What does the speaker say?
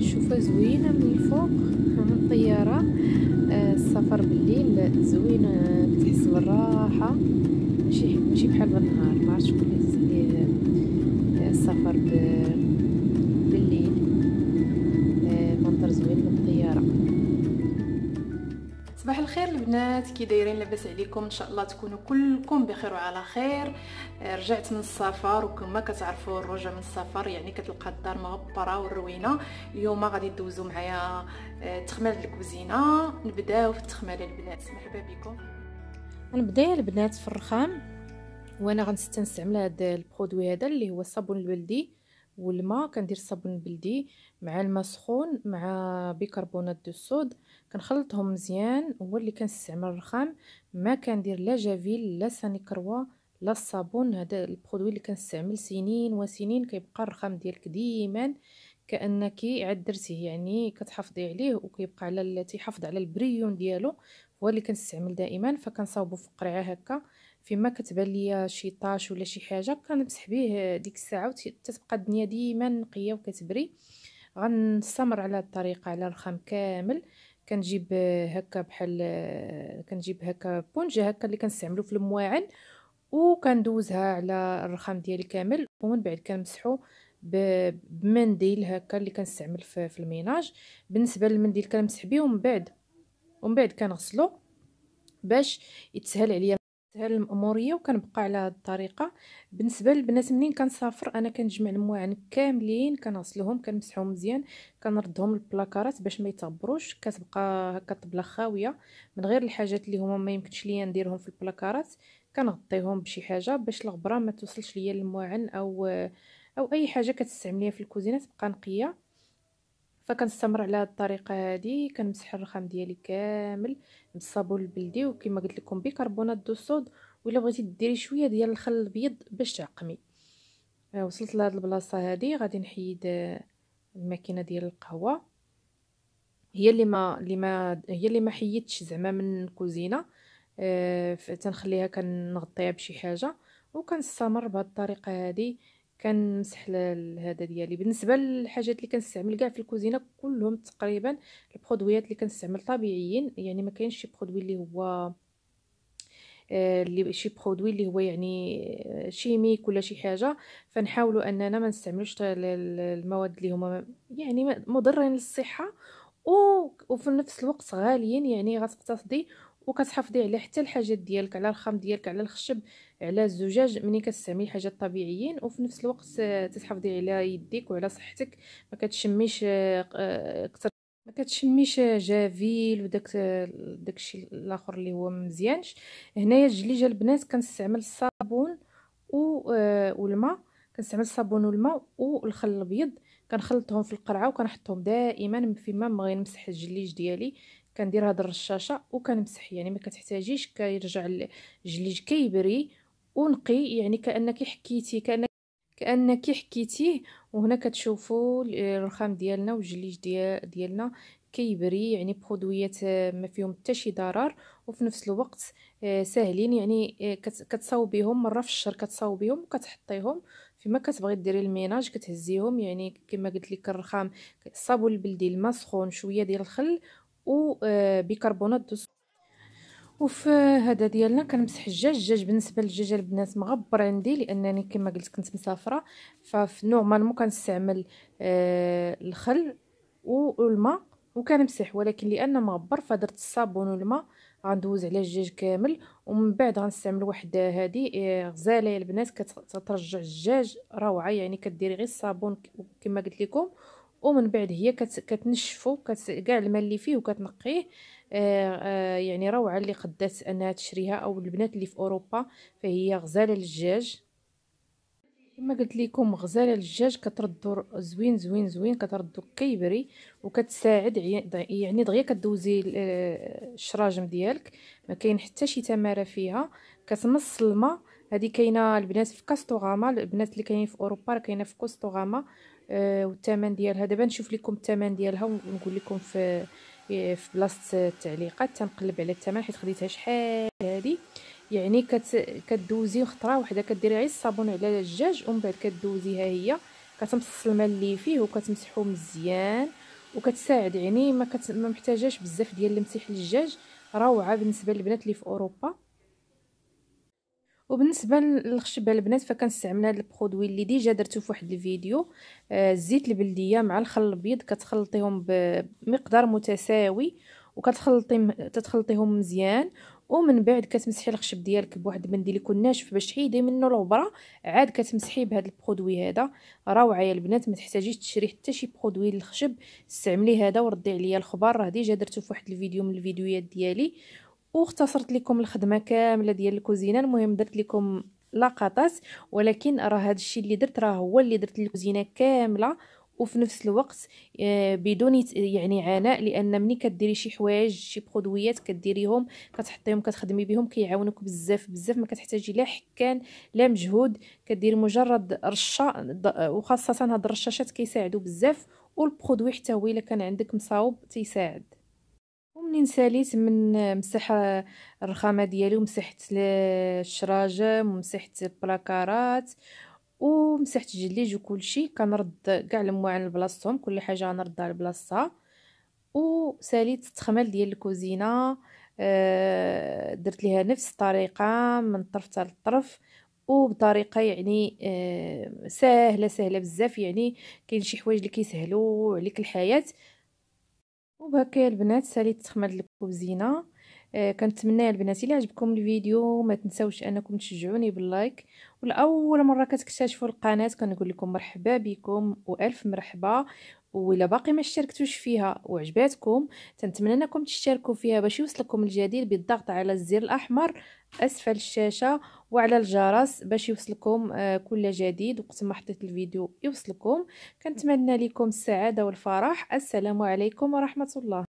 شوفها زوينه من الفوق من الطياره. السفر بالليل زوين، كتحس بالراحه، ماشي بحال بالنهار. ما عرفتش شكون اللي هز عليه السفر بالليل. منظر زوين من الطياره. صباح الخير البنات، كي دايرين؟ لاباس عليكم؟ ان شاء الله تكونوا كلكم بخير وعلى خير. رجعت من السفر، وكما كتعرفوا الرجوع من السفر يعني كتلقى الدار مغبره والروينه. اليوم غادي دوزوا معايا تخمال الكوزينه. نبداو في التخماله البنات، مرحبا بكم. غنبدا البنات في الرخام، وانا غنستعمل هذا البرودوي هذا اللي هو الصابون البلدي والماء. كندير الصابون البلدي مع الماء سخون مع بيكربونات دو الصود، كنخلطهم مزيان. هو اللي كنستعمل الرخام، ما كندير لا جافيل لا سانيكروا لا الصابون. هذا البرودوي اللي كنستعمل سنين وسنين، كيبقى الرخام ديالك ديما كانك عاد درتيه، يعني كتحافظي عليه وكيبقى على تيحافظ على البريون ديالو. هو اللي كنستعمل دائما. فكنصاوبو في القرعه هكا، فيما كتبان ليا شي طاش ولا شي حاجه كنمسح به ديك الساعه، وتتبقى الدنيا ديما نقيه وكتبري. غنستمر على هذه الطريقه على الرخام كامل. كنجيب هكا بحال كنجيب هكا بونجه هكا اللي كنستعملو في المواعن، وكندوزها على الرخام ديالي كامل. ومن بعد كنمسحو بمنديل هكا اللي كنستعمل في الميناج. بالنسبه للمنديل كنمسح به، ومن بعد كنغسلو باش يتسهل عليا، تسهل المأمورية. وكنبقى على هذه الطريقه. بالنسبه للبنات، منين كنسافر انا كنجمع المواعن كاملين، كنغسلهم كنمسحهم مزيان، كنردهم للبلاكارات باش ما يتعبروش. كتبقى هكا الطبله خاويه من غير الحاجات اللي هما ما يمكنش ليا نديرهم في البلاكارات. كنغطيهم بشي حاجه باش الغبره ما توصلش ليا للمواعن، او اي حاجه كتستعمليها في الكوزينه تبقى نقيه. فكنستمر على هذه الطريقه هذه. كنمسح الرخام ديالي كامل بالصابون البلدي، وكما قلت لكم بيكربونات دو الصود. ولا بغيتي ديري شويه ديال الخل الابيض باش تعقمي. وصلت لهاد البلاصه هذه، غادي نحيد الماكينه ديال القهوه. هي اللي ما حيدتش زعما من الكوزينه. تنخليها كنغطيها بشي حاجه، وكنستمر بهذه الطريقه هذه. كنمسح هذا ديالي. بالنسبه للحاجات اللي كنستعمل كاع في الكوزينه كلهم تقريبا البرودويات اللي كنستعمل طبيعيين، يعني ما كاينش شي برودوي اللي هو شي برودوي اللي هو يعني شيميك ولا شي حاجه. فنحاولوا اننا ما نستعملوش المواد اللي هما يعني مضرين للصحه، وفي نفس الوقت غاليين. يعني غتقتصدي وكتحافظي على حتى الحاجات ديالك، على الرخام ديالك، على الخشب، على الزجاج، ملي كتستعملي حاجات طبيعيين. وفي نفس الوقت تتحافظي على يديك وعلى صحتك. ما كتشميش اكثر، ما كتشميش جافيل داكشي الاخر اللي هو مزيانش. هنايا الجليجه البنات كنستعمل الصابون والماء. كنستعمل الصابون والماء والخل الابيض، كنخلطهم في القرعه وكنحطهم دائما فيما بغي نمسح الجليج ديالي. كندير هاد الرشاشه وكنمسح، يعني ما كتحتاجيش، كيرجع الجليج كيبري ونقي، يعني كانك حكيتيه. وهنا كتشوفوا الرخام ديالنا والجليج ديالنا كيبري، يعني برودويات ما فيهم حتى شي ضرر. وفي نفس الوقت ساهلين، يعني كتصاوبيهم مره في الشهر، كتصاوبيهم وكتحطيهم فيما كتبغي ديري الميناج. كتهزيهم يعني كما قلت لك الرخام، الصابون البلدي، الماء سخون، شويه ديال الخل وبيكربونات. وفي هذا ديالنا كنمسح الدجاج. بالنسبه للدجاج البنات مغبر عندي، لانني كما قلت كنت مسافره. ففي نورمالمون كنستعمل الخل والماء وكنمسح، ولكن لان مغبر فدرت الصابون والماء. غندوز على الدجاج كامل، ومن بعد غنستعمل واحد هذه غزاله يا البنات كترجع الدجاج روعه. يعني كديري غير الصابون كما قلت لكم، ومن بعد هي كتنشفو كاع الماء اللي فيه وكتنقيه. يعني روعه اللي قدات انها تشريها، او البنات اللي في اوروبا، فهي غزاله للدجاج. كما قلت لكم غزاله للدجاج كتردو زوين زوين زوين، كتردو كيبري وكتساعد. يعني دغيا كدوزي الشراجم ديالك، ما كاين حتى شي تماره فيها. كتمص الماء. هذه كاينه البنات في كاستوغاما، البنات اللي كاينين في اوروبا راه كاينه في كاستوغاما. والثمن ديالها دابا نشوف لكم الثمن ديالها ونقول لكم في بلاصه التعليقات. تنقلب على الثمن حيت خديتها شحال هذه. يعني كدوزي خطره وحده كديري غير الصابون على الدجاج، ومن بعد كدوزيها هي كتمص الماء اللي فيه وكتمسحو مزيان، وكتساعد يعني ما محتاجاش بزاف ديال المسيح للدجاج. روعه بالنسبه للبنات اللي في اوروبا. وبالنسبه للخشب البنات فكنستعمل هذا البرودوي اللي ديجا درتو في واحد الفيديو. الزيت البلديه مع الخل الابيض كتخلطيهم بمقدار متساوي تتخلطيهم مزيان، ومن بعد كتمسحي الخشب ديالك بواحد المنديل يكون ناشف باش تحيدي منه الغبره. عاد كتمسحيه بهذا البرودوي هذا. روعه يا البنات، ما تحتاجيش تشري حتى شي برودوي للخشب، استعملي هذا وردي عليا الخبر، راه ديجا درتو في واحد الفيديو من الفيديوهات ديالي. واختصرت لكم الخدمه كامله ديال الكوزينه. المهم درت لكم لقطات، ولكن راه هذا الشيء اللي درت راه هو اللي درت الكوزينه كامله، وفي نفس الوقت بدون يعني عناء، لان ملي كديري شي حوايج شي برودويات كديريهم كتحطيهم كتخدمي بهم كيعاونوك بزاف بزاف، ما كتحتاجي لا حكان لا مجهود، كديري مجرد رشه. وخاصه هاد الرشاشات كيساعدوا بزاف، والبرودوي حتى هو الا كان عندك مصاوب تيساعد. ومنين ساليت من مسح الرخامه ديالي ومسحت الشراجم ومسحت البلاكارات ومسحت الجليج وكلشي، كنرد كاع المواعن لبلاصتهم، كل حاجه غنردها لبلاصتها. وساليت التخمال ديال الكوزينه، درت ليها نفس الطريقه من طرف حتى للطرف، وبطريقه يعني سهله بزاف. يعني كاين شي حوايج اللي كيسهلوا عليك الحياه. وبهكا يا البنات ساليت تخمر لكم زينه. كنتمنى يا البنات الا عجبكم الفيديو ما تنساوش انكم تشجعوني باللايك. ولاول مره كتكتشفوا القناه كنقول لكم مرحبا بكم والف مرحبا. وإلا باقي ما اشتركتوش فيها وعجباتكم تنتمنى انكم تشتركوا فيها باش يوصلكم الجديد بالضغط على الزر الاحمر اسفل الشاشه وعلى الجرس باش يوصلكم كل جديد وقت ما حطيت الفيديو يوصلكم. كنتمنى لكم السعاده والفرح. السلام عليكم ورحمه الله.